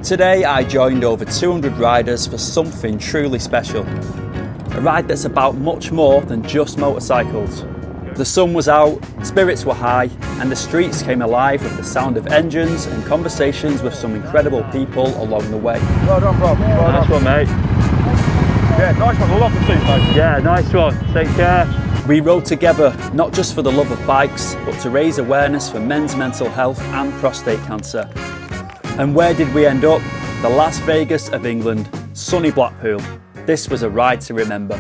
Today I joined over 200 riders for something truly special. A ride that's about much more than just motorcycles. The sun was out, spirits were high, and the streets came alive with the sound of engines and conversations with some incredible people along the way. Well done, Rob. Well nice done. one, mate. Yeah, nice one. I love the seat, mate. Yeah, nice one. Take care. We rode together, not just for the love of bikes, but to raise awareness for men's mental health and prostate cancer. And where did we end up? The Las Vegas of England, sunny Blackpool. This was a ride to remember.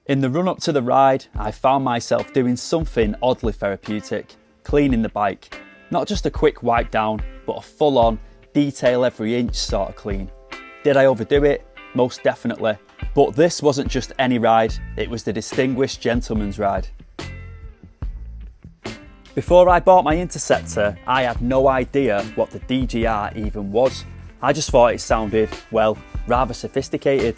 In the run-up to the ride, I found myself doing something oddly therapeutic, cleaning the bike. Not just a quick wipe down, but a full-on, detail every inch sort of clean. Did I overdo it? Most definitely. But this wasn't just any ride, it was the Distinguished Gentleman's Ride. Before I bought my Interceptor, I had no idea what the DGR even was. I just thought it sounded, well, rather sophisticated.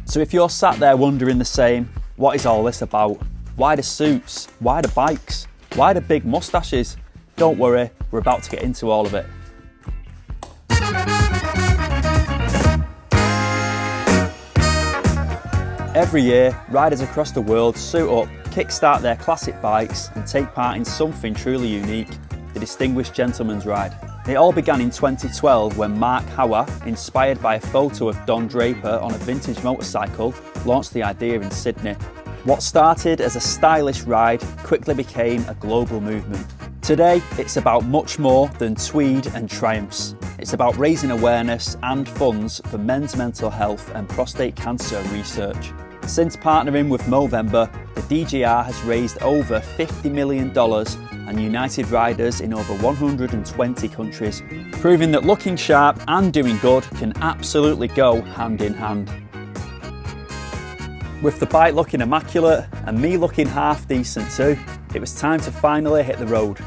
So if you're sat there wondering the same, what is all this about? Why the suits? Why the bikes? Why the big moustaches? Don't worry, we're about to get into all of it. Every year, riders across the world suit up, kickstart their classic bikes and take part in something truly unique, the Distinguished Gentleman's Ride. It all began in 2012 when Mark Hauer, inspired by a photo of Don Draper on a vintage motorcycle, launched the idea in Sydney. What started as a stylish ride quickly became a global movement. Today, it's about much more than tweed and triumphs. It's about raising awareness and funds for men's mental health and prostate cancer research. Since partnering with Movember, the DGR has raised over $50 million and united riders in over 120 countries, proving that looking sharp and doing good can absolutely go hand in hand. With the bike looking immaculate and me looking half decent too, it was time to finally hit the road.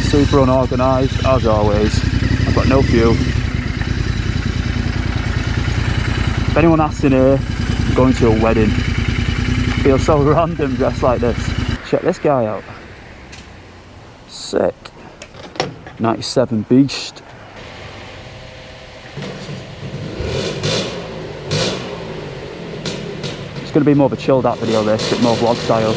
Super unorganised, as always. I've got no fuel. If anyone asks in here, I'm going to a wedding. Feels so random dressed like this. Check this guy out. Sick. 97 Beast. It's going to be more of a chilled out video this, a bit more vlog style.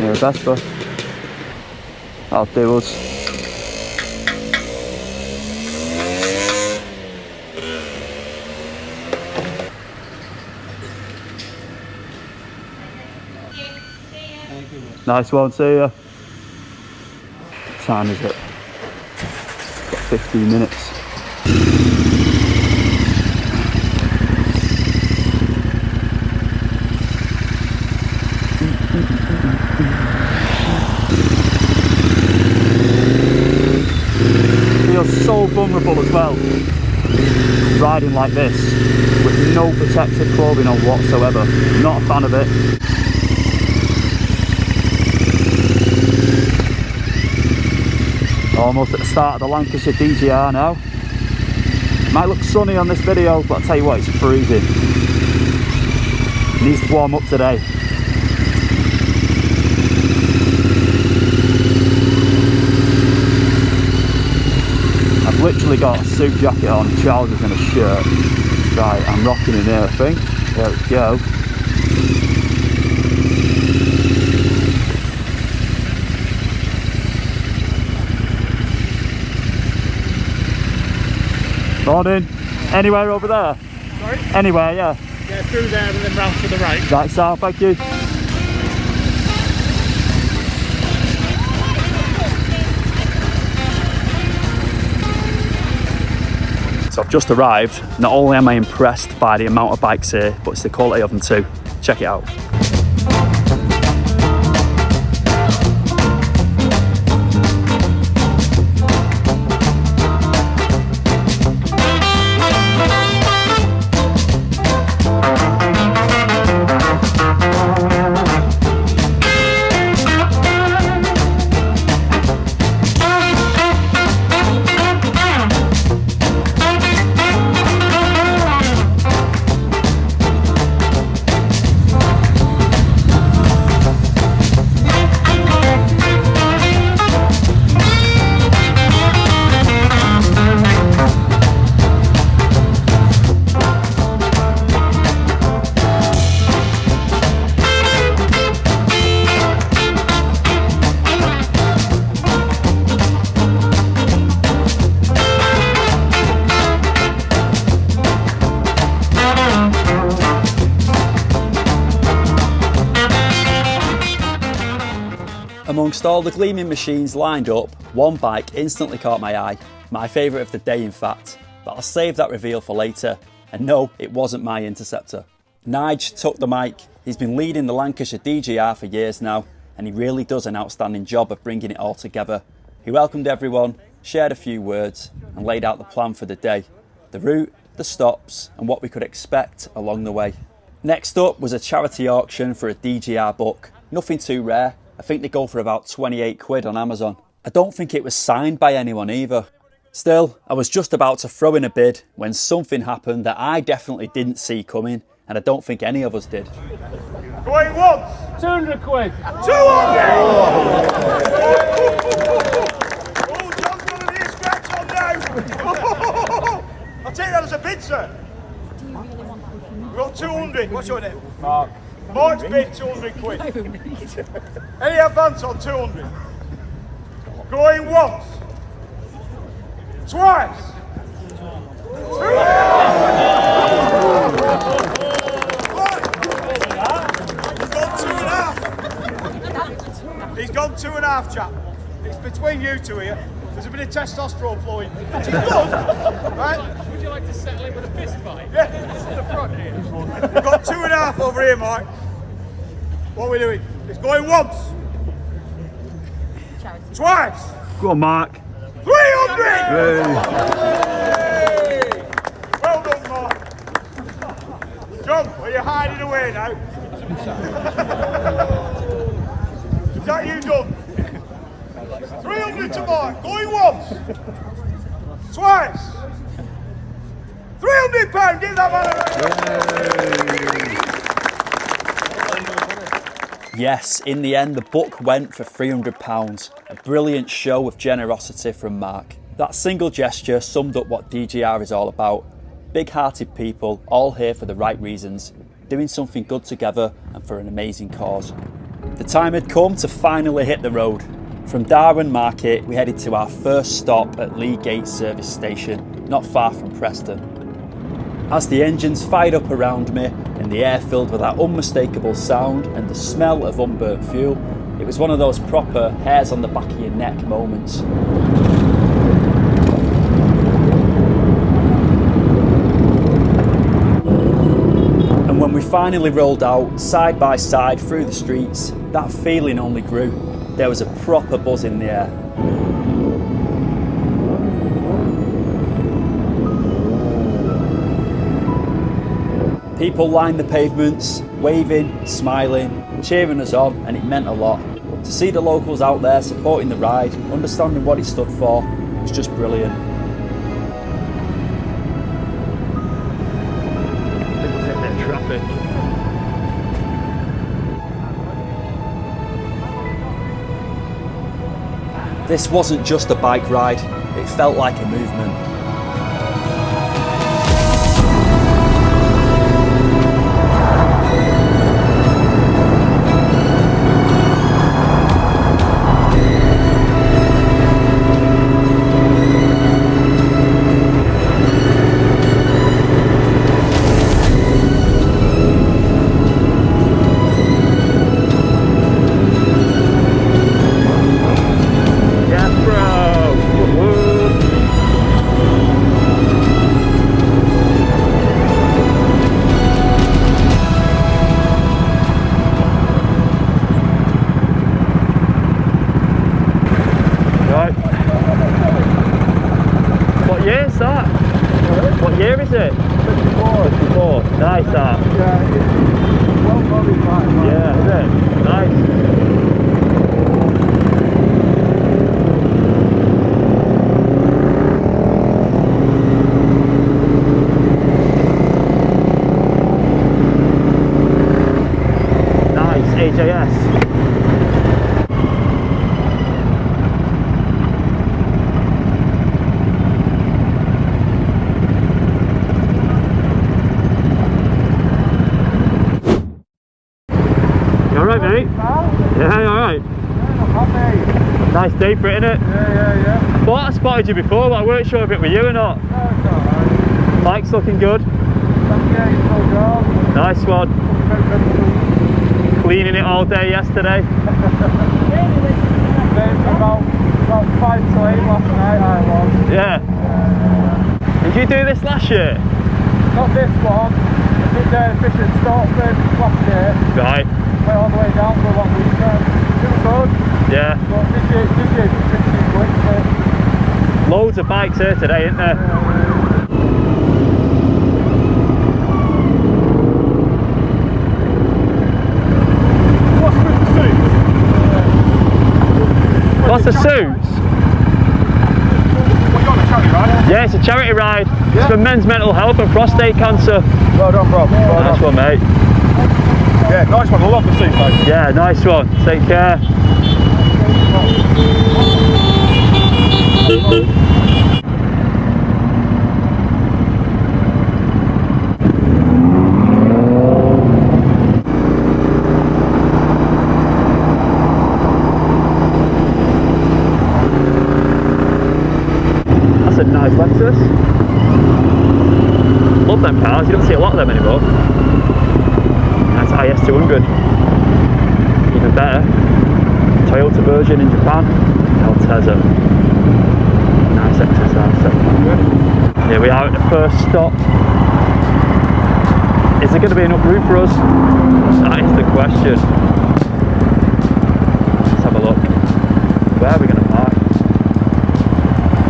Yeah, Vespa. That'll do us. Nice one, see ya. What time is it? Got 15 minutes. Feels so vulnerable as well, riding like this with no protective clothing on whatsoever. Not a fan of it. Almost at the start of the Lancashire DGR now. Might look sunny on this video, but I'll tell you what, it's freezing. Needs to warm up today. I've literally got a suit jacket on, trousers and a shirt. Right, I'm rocking in here I think. There we go. Morning. Anywhere over there? Sorry? Anywhere, yeah. Yeah, through there and then round to the right. Right, Sam, thank you. So I've just arrived. Not only am I impressed by the amount of bikes here, but it's the quality of them too. Check it out. Amongst all the gleaming machines lined up, one bike instantly caught my eye. My favourite of the day in fact, but I'll save that reveal for later. And no, it wasn't my Interceptor. Nige took the mic. He's been leading the Lancashire DGR for years now, and he really does an outstanding job of bringing it all together. He welcomed everyone, shared a few words, and laid out the plan for the day. The route, the stops, and what we could expect along the way. Next up was a charity auction for a DGR book. Nothing too rare. I think they go for about 28 quid on Amazon. I don't think it was signed by anyone either. Still, I was just about to throw in a bid when something happened that I definitely didn't see coming, and I don't think any of us did. Going once. 200 quid. 200! Oh, John's got a new scratch on now. I'll take that as a bid, sir. We've got 200. What's your name? Mark. Mark's bid 200 quid. Any advance on 200? Going once. Twice. He's gone 2.5, chap. It's between you two here. There's a bit of testosterone flowing, which is good, right? Would you like to settle in with a fist fight? Yeah. To the front here. We've got 2.5 over here, Mark. What are we doing? It's going once. Twice. Go on, Mark. 300! Hey. Well done, Mark. John, are you hiding away now? Is that you done? 300 to Mark. Going once. Twice. £300. Give that man a round. Yes, in the end, the book went for £300. A brilliant show of generosity from Mark. That single gesture summed up what DGR is all about. Big-hearted people, all here for the right reasons, doing something good together and for an amazing cause. The time had come to finally hit the road. From Darwen Market, we headed to our first stop at Lee Gate Service Station, not far from Preston. As the engines fired up around me and the air filled with that unmistakable sound and the smell of unburnt fuel, it was one of those proper hairs on the back of your neck moments. And when we finally rolled out, side by side through the streets, that feeling only grew. There was a proper buzz in the air. People lined the pavements, waving, smiling, cheering us on, and it meant a lot. To see the locals out there supporting the ride, understanding what it stood for, was just brilliant. Traffic. This wasn't just a bike ride, it felt like a movement. What year is it? 54. Nice that. Yeah, it's well modified. Yeah, is it? Nice. AJS. You alright, mate? Yeah, you alright? Yeah, nice day for it, innit? yeah. I thought I spotted you before, but I weren't sure if it were you or not. No, it's alright. Bike's looking good. Yeah, it's all gone. Nice one. Cleaning it all day yesterday. About 5 to 8 last night I was. Yeah. Did you do this last year? Not this one. I did fish at Stortford last year. Right. Went all the way down for a long weekend. It was good. Yeah. But this year it's pretty quick. Loads of bikes here today, isn't there? What's the suits? What, you on a charity ride? Yeah, it's a charity ride. It's for men's mental health and prostate cancer. Well done, bro. Nice one, mate. Yeah, nice one. I love the seat, mate. Yeah, nice one. Take care. That's a nice Lexus. Love them cars, you don't see a lot of them anymore. That's IS200. Even better. Toyota version in Japan. Altezza. Nice exercise. 700. Here we are at the first stop. Is there going to be enough room for us? That is the question. Let's have a look. Where are we going to park?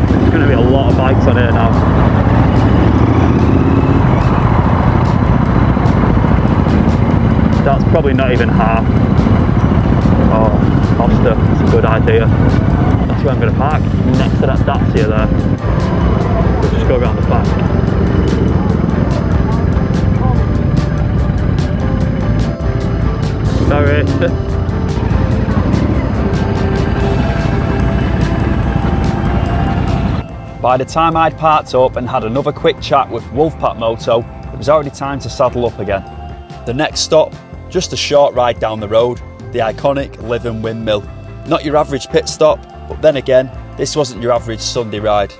There's going to be a lot of bikes on here now. That's probably not even half. Oh, Costa, that's a good idea. That's where I'm going to park, next to that Dacia there. We'll just go around the back. Sorry. By the time I'd parked up and had another quick chat with Wolfpack Moto, it was already time to saddle up again. The next stop, just a short ride down the road, the iconic Lytham Windmill. Not your average pit stop, but then again, this wasn't your average Sunday ride.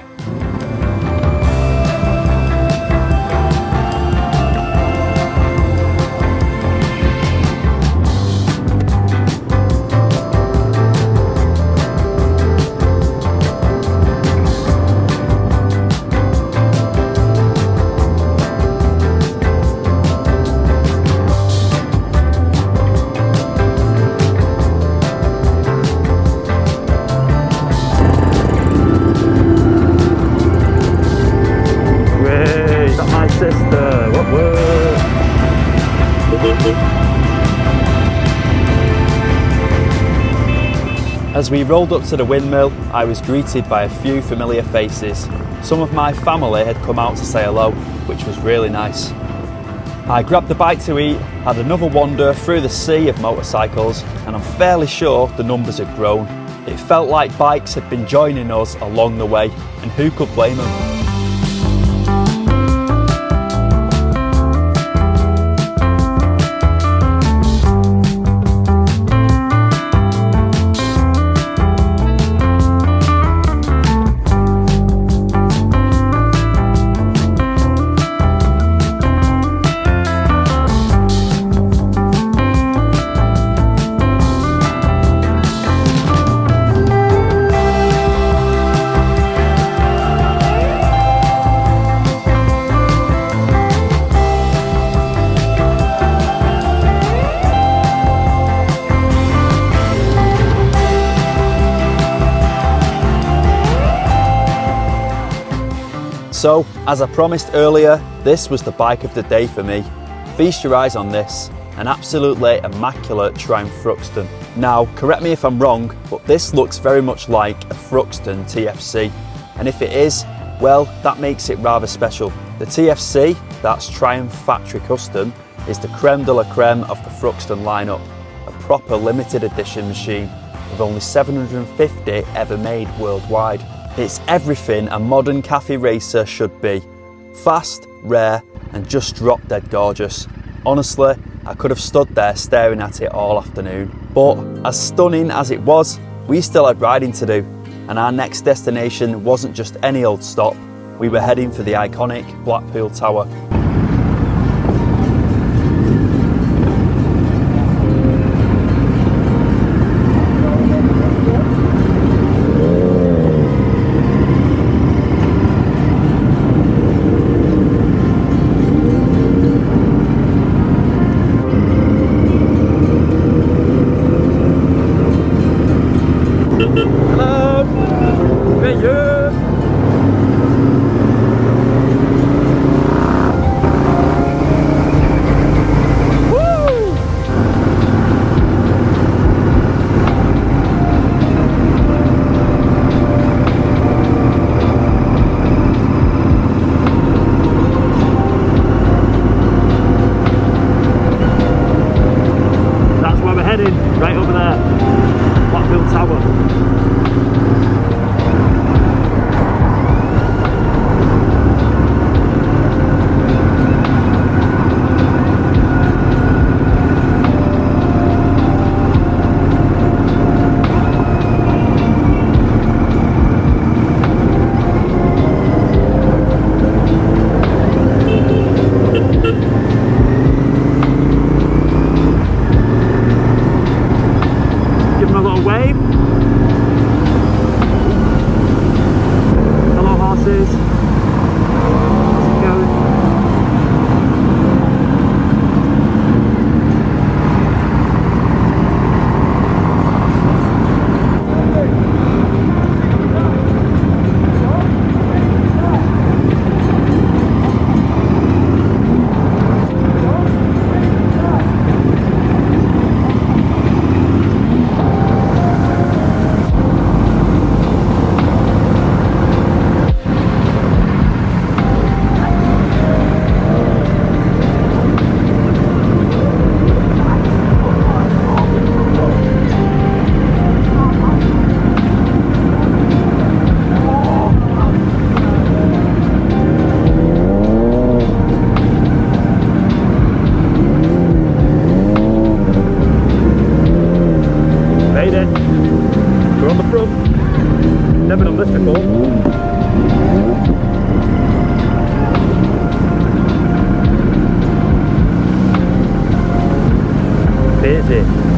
As we rolled up to the windmill, I was greeted by a few familiar faces. Some of my family had come out to say hello, which was really nice. I grabbed a bite to eat, had another wander through the sea of motorcycles, and I'm fairly sure the numbers had grown. It felt like bikes had been joining us along the way, and who could blame them? So, as I promised earlier, this was the bike of the day for me. Feast your eyes on this, an absolutely immaculate Triumph Thruxton. Now, correct me if I'm wrong, but this looks very much like a Thruxton TFC. And if it is, well, that makes it rather special. The TFC, that's Triumph Factory Custom, is the creme de la creme of the Thruxton lineup. A proper limited edition machine, with only 750 ever made worldwide. It's everything a modern cafe racer should be. Fast, rare, and just drop dead gorgeous. Honestly, I could have stood there staring at it all afternoon. But as stunning as it was, we still had riding to do. And our next destination wasn't just any old stop. We were heading for the iconic Blackpool Tower. it.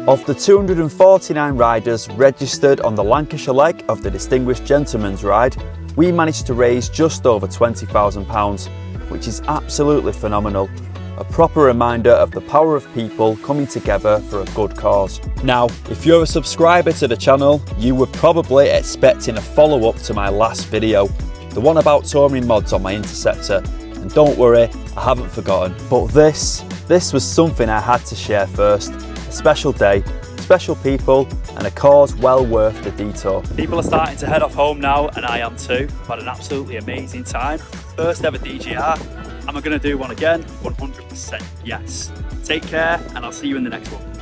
Of the 249 riders registered on the Lancashire leg of the Distinguished Gentleman's Ride, we managed to raise just over £20,000, which is absolutely phenomenal. A proper reminder of the power of people coming together for a good cause. Now, if you're a subscriber to the channel, you were probably expecting a follow-up to my last video, the one about touring mods on my Interceptor. And don't worry, I haven't forgotten. But this was something I had to share first. A special day, special people, and a cause well worth the detour. People are starting to head off home now, and I am too. I've had an absolutely amazing time. First ever DGR. Am I going to do one again? 100% yes. Take care, and I'll see you in the next one.